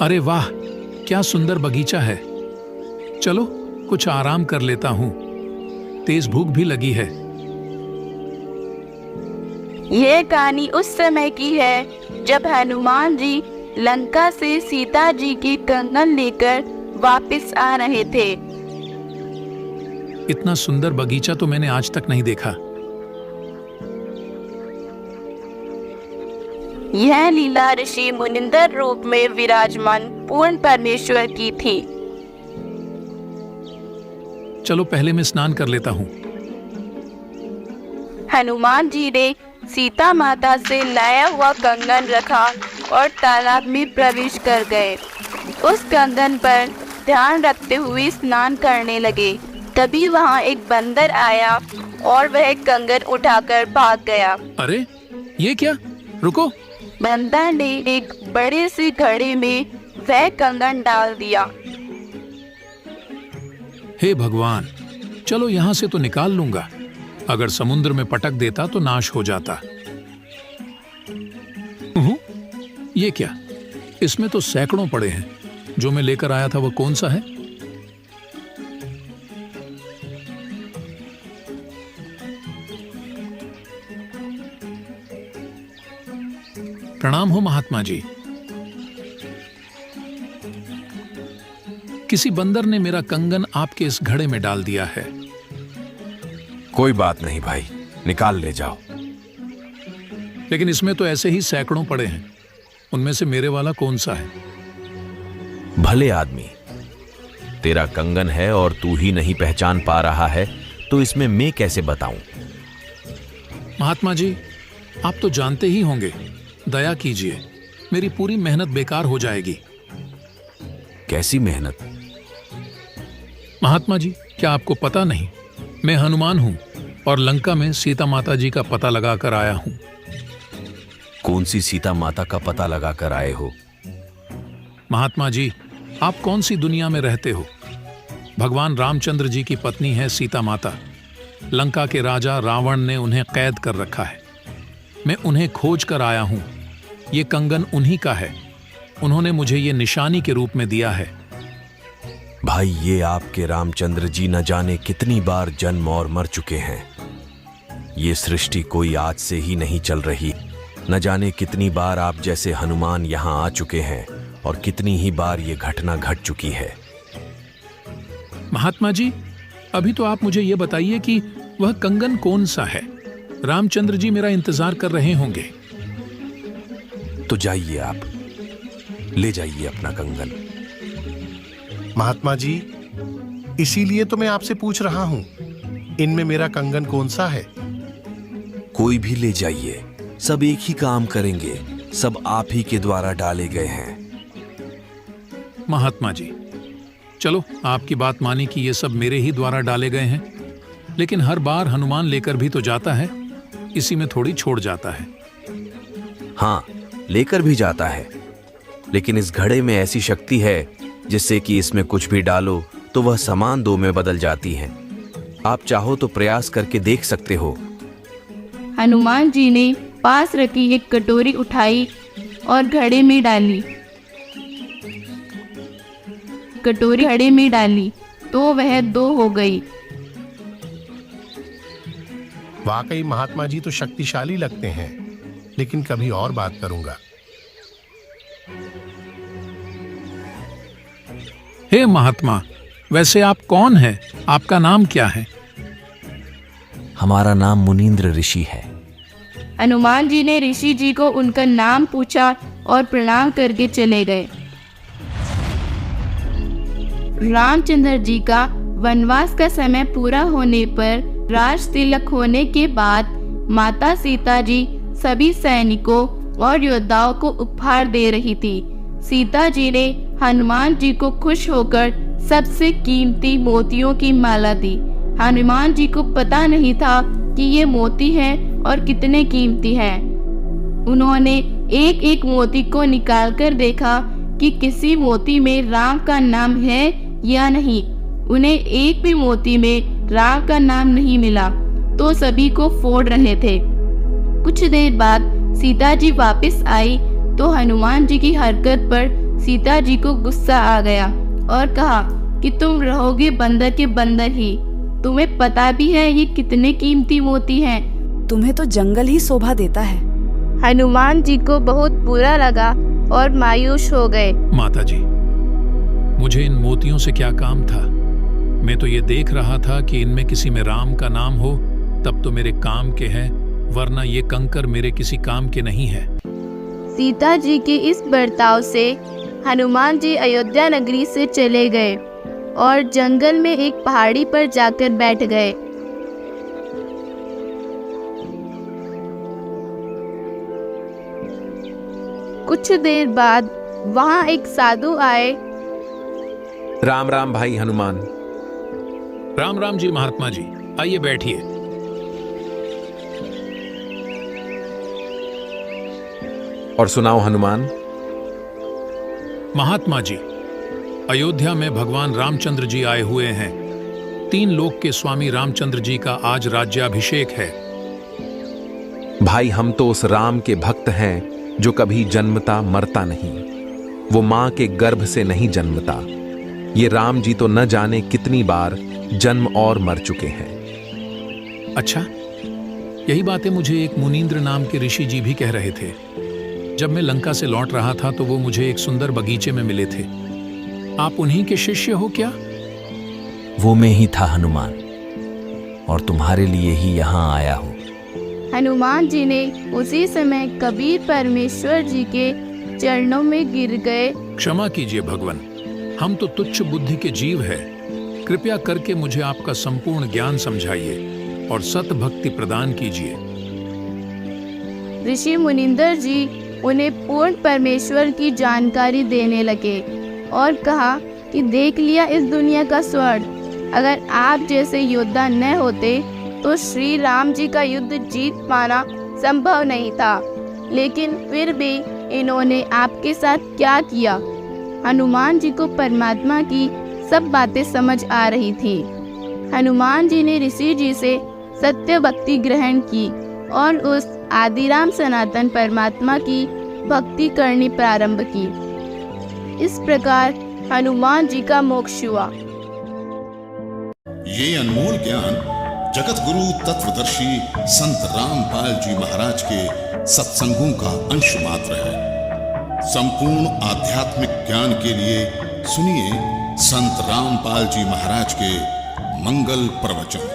अरे वाह, क्या सुंदर बगीचा है। चलो कुछ आराम कर लेता हूँ, तेज भूख भी लगी है। यह कहानी उस समय की है जब हनुमान जी लंका से सीता जी की कंगन लेकर वापस आ रहे थे। इतना सुंदर बगीचा तो मैंने आज तक नहीं देखा। यह लीला ऋषि मुनिंदर रूप में विराजमान पूर्ण परमेश्वर की थी। चलो पहले मैं स्नान कर लेता हूँ। हनुमान जी ने सीता माता से लाया हुआ कंगन रखा और तालाब में प्रवेश कर गए। उस कंगन पर ध्यान रखते हुए स्नान करने लगे। तभी वहाँ एक बंदर आया और वह कंगन उठाकर भाग गया। अरे ये क्या? रुको। बंदर ने एक बड़े से घड़े में वह कंगन डाल दिया। हे भगवान, चलो यहाँ से तो निकाल लूंगा। अगर समुद्र में पटक देता तो नाश हो जाता। ये क्या? इसमें तो सैकड़ों पड़े हैं। जो मैं लेकर आया था वो कौन सा है? प्रणाम हो महात्मा जी। किसी बंदर ने मेरा कंगन आपके इस घड़े में डाल दिया है। कोई बात नहीं भाई, निकाल ले जाओ। लेकिन इसमें तो ऐसे ही सैकड़ों पड़े हैं। उनमें से मेरे वाला कौन सा है? भले आदमी, तेरा कंगन है और तू ही नहीं पहचान पा रहा है तो इसमें मैं कैसे बताऊं? महात्मा जी, आप तो जानते ही होंगे। दया कीजिए, मेरी पूरी मेहनत बेकार हो जाएगी। कैसी मेहनत? महात्मा जी, क्या आपको पता नहीं? मैं हनुमान हूं और लंका में सीता माता जी का पता लगा कर आया हूं। कौन सी सीता माता का पता लगा कर आए हो? महात्मा जी, आप कौन सी दुनिया में रहते हो? भगवान रामचंद्र जी की पत्नी है सीता माता। लंका के राजा रावण ने उन्हें कैद कर रखा है। मैं उन्हें खोज कर आया हूं। ये कंगन उन्हीं का है। उन्होंने मुझे ये निशानी के रूप में दिया है। भाई, ये आपके रामचंद्र जी न जाने कितनी बार जन्म और मर चुके हैं। ये सृष्टि कोई आज से ही नहीं चल रही। न जाने कितनी बार आप जैसे हनुमान यहाँ आ चुके हैं और कितनी ही बार ये घटना घट चुकी है। महात्मा जी, अभी तो आप मुझे ये बताइए कि वह कंगन कौन सा है? रामचंद्र जी मेरा इंतजार कर रहे होंगे। तो जाइए, आप ले जाइए अपना कंगन। महात्मा जी, इसीलिए तो मैं आपसे पूछ रहा हूं, इनमें मेरा कंगन कौन सा है? कोई भी ले जाइए, सब एक ही काम करेंगे। सब आप ही के द्वारा डाले गए हैं। महात्मा जी, चलो आपकी बात मानी कि ये सब मेरे ही द्वारा डाले गए हैं। लेकिन हर बार हनुमान लेकर भी तो जाता है, इसी में थोड़ी छोड़ जाता है। हाँ, लेकर भी जाता है, लेकिन इस घड़े में ऐसी शक्ति है जिससे कि इसमें कुछ भी डालो तो वह समान दो में बदल जाती है। आप चाहो तो प्रयास करके देख सकते हो। हनुमान जी ने पास रखी एक कटोरी उठाई और घड़े में डाली। कटोरी घड़े में डाली तो वह 2 हो गई। वाकई महात्मा जी तो शक्तिशाली लगते हैं, लेकिन कभी और बात करूंगा। हे महात्मा, वैसे आप कौन हैं? आपका नाम क्या है? हमारा नाम मुनींद्र ऋषि है। हनुमान जी ने ऋषि जी को उनका नाम पूछा और प्रणाम करके चले गए। रामचंद्र जी का वनवास का समय पूरा होने पर राज तिलक होने के बाद माता सीता जी सभी सैनिकों और योद्धाओं को उपहार दे रही थी। सीता जी ने हनुमान जी को खुश होकर सबसे कीमती मोतियों की माला दी। हनुमान जी को पता नहीं था कि ये मोती हैं और कितने कीमती हैं। उन्होंने एक एक मोती को निकालकर देखा कि किसी मोती में राम का नाम है या नहीं। उन्हें एक भी मोती में राम का नाम नहीं मिला तो सभी को फोड़ रहे थे। कुछ देर बाद सीता जी वापस आई तो हनुमान जी की हरकत पर सीता जी को गुस्सा आ गया और कहा कि तुम रहोगे बंदर के बंदर ही। तुम्हें पता भी है ये कितने कीमती मोती हैं। तुम्हें तो जंगल ही शोभा देता है। हनुमान जी को बहुत बुरा लगा और मायूस हो गए। माता जी, मुझे इन मोतियों से क्या काम था? मैं तो ये देख रहा था कि इनमें किसी में राम का नाम हो तब तो मेरे काम के हैं, वरना ये कंकर मेरे किसी काम के नहीं है। सीता जी के इस बर्ताव से हनुमान जी अयोध्या नगरी से चले गए और जंगल में एक पहाड़ी पर जाकर बैठ गए। कुछ देर बाद वहां एक साधु आए। राम राम भाई हनुमान। राम राम जी महात्मा जी, आइए बैठिए। और सुनाओ हनुमान। महात्मा जी, अयोध्या में भगवान रामचंद्र जी आए हुए हैं। 3 लोक के स्वामी रामचंद्र जी का आज राज्याभिषेक है। भाई हम तो उस राम के भक्त हैं जो कभी जन्मता मरता नहीं, वो मां के गर्भ से नहीं जन्मता। ये राम जी तो न जाने कितनी बार जन्म और मर चुके हैं। अच्छा, यही बातें मुझे एक मुनींद्र नाम के ऋषि जी भी कह रहे थे। जब मैं लंका से लौट रहा था तो वो मुझे एक सुंदर बगीचे में मिले थे। आप उन्हीं के शिष्य हो क्या? वो मैं ही था हनुमान, और तुम्हारे लिए ही यहाँ आया हूँ। हनुमान जी ने उसी समय कबीर परमेश्वर जी के चरणों में गिर गए। क्षमा कीजिए भगवान, हम तो तुच्छ बुद्धि के जीव हैं। कृपया करके मुझे आपका संपूर्ण ज्ञान समझाइए और सत भक्ति प्रदान कीजिए। ऋषि मुनिंदर जी उन्हें पूर्ण परमेश्वर की जानकारी देने लगे और कहा कि देख लिया इस दुनिया का स्वर्ण। अगर आप जैसे योद्धा न होते तो श्री राम जी का युद्ध जीत पाना संभव नहीं था, लेकिन फिर भी इन्होंने आपके साथ क्या किया। हनुमान जी को परमात्मा की सब बातें समझ आ रही थी। हनुमान जी ने ऋषि जी से सत्य भक्ति ग्रहण की और उस आदिराम सनातन परमात्मा की भक्ति करनी प्रारंभ की। इस प्रकार हनुमान जी का मोक्ष हुआ। ये अनमोल ज्ञान जगत गुरु तत्वदर्शी संत रामपाल जी महाराज के सत्संगों का अंश मात्र है। संपूर्ण आध्यात्मिक ज्ञान के लिए सुनिए संत रामपाल जी महाराज के मंगल प्रवचन।